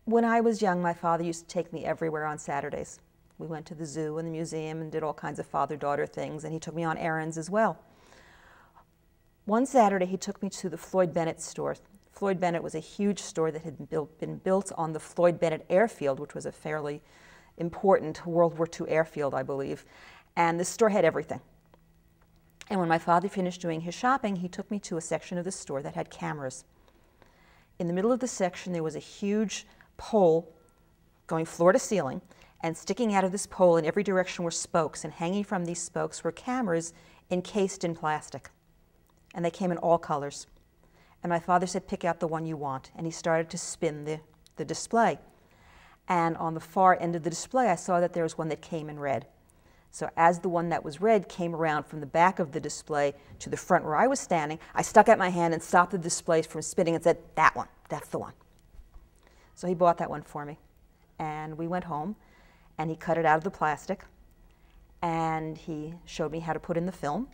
When I was young, my father used to take me everywhere on Saturdays. We went to the zoo and the museum and did all kinds of father-daughter things, and he took me on errands as well. One Saturday, he took me to the Floyd Bennett store. Floyd Bennett was a huge store that had been built on the Floyd Bennett airfield, which was a fairly important World War II airfield, I believe. And the store had everything. And when my father finished doing his shopping, he took me to a section of the store that had cameras. In the middle of the section, there was a huge pole going floor to ceiling, and sticking out of this pole in every direction were spokes, and hanging from these spokes were cameras encased in plastic. And they came in all colors. And my father said, pick out the one you want. And he started to spin the display. And on the far end of the display, I saw that there was one that came in red. So as the one that was red came around from the back of the display to the front where I was standing, I stuck out my hand and stopped the display from spinning and said, that one, that's the one. So he bought that one for me. And we went home, and he cut it out of the plastic, and he showed me how to put in the film,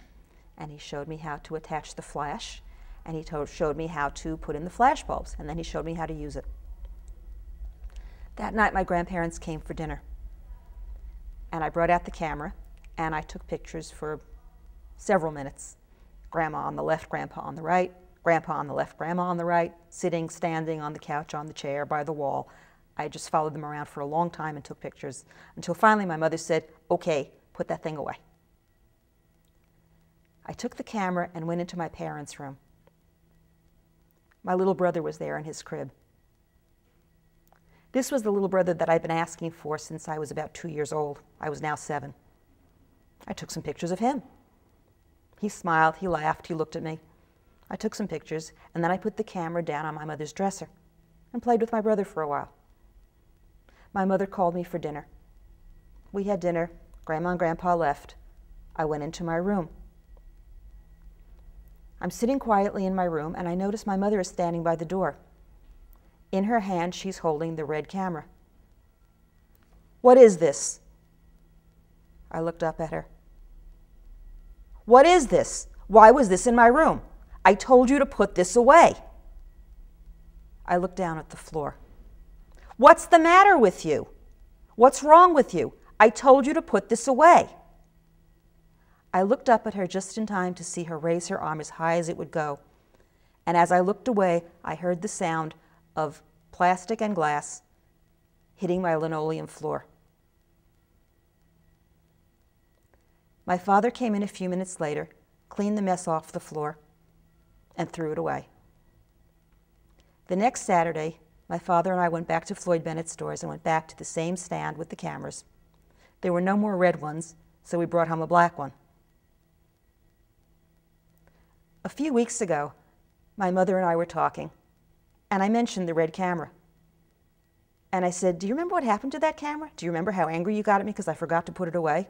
and he showed me how to attach the flash, and he showed me how to put in the flash bulbs, and then he showed me how to use it. That night, my grandparents came for dinner, and I brought out the camera, and I took pictures for several minutes. Grandma on the left, Grandpa on the right, Grandpa on the left, Grandma on the right, sitting, standing, on the couch, on the chair, by the wall. I just followed them around for a long time and took pictures, until finally my mother said, okay, put that thing away. I took the camera and went into my parents' room. My little brother was there in his crib. This was the little brother that I'd been asking for since I was about 2 years old. I was now 7. I took some pictures of him. He smiled, he laughed, he looked at me. I took some pictures, and then I put the camera down on my mother's dresser and played with my brother for a while. My mother called me for dinner. We had dinner. Grandma and Grandpa left. I went into my room. I'm sitting quietly in my room, and I notice my mother is standing by the door. In her hand, she's holding the red camera. What is this? I looked up at her. What is this? Why was this in my room? I told you to put this away. I looked down at the floor. What's the matter with you? What's wrong with you? I told you to put this away. I looked up at her just in time to see her raise her arm as high as it would go. And as I looked away, I heard the sound of plastic and glass hitting my linoleum floor. My father came in a few minutes later, cleaned the mess off the floor, and threw it away. The next Saturday, my father and I went back to Floyd Bennett stores and went back to the same stand with the cameras. There were no more red ones, so we brought home a black one. A few weeks ago, my mother and I were talking, and I mentioned the red camera. And I said, do you remember what happened to that camera? Do you remember how angry you got at me because I forgot to put it away?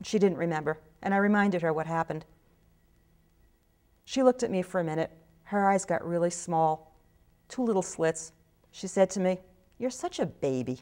She didn't remember, and I reminded her what happened. She looked at me for a minute. Her eyes got really small, 2 little slits. She said to me, "You're such a baby."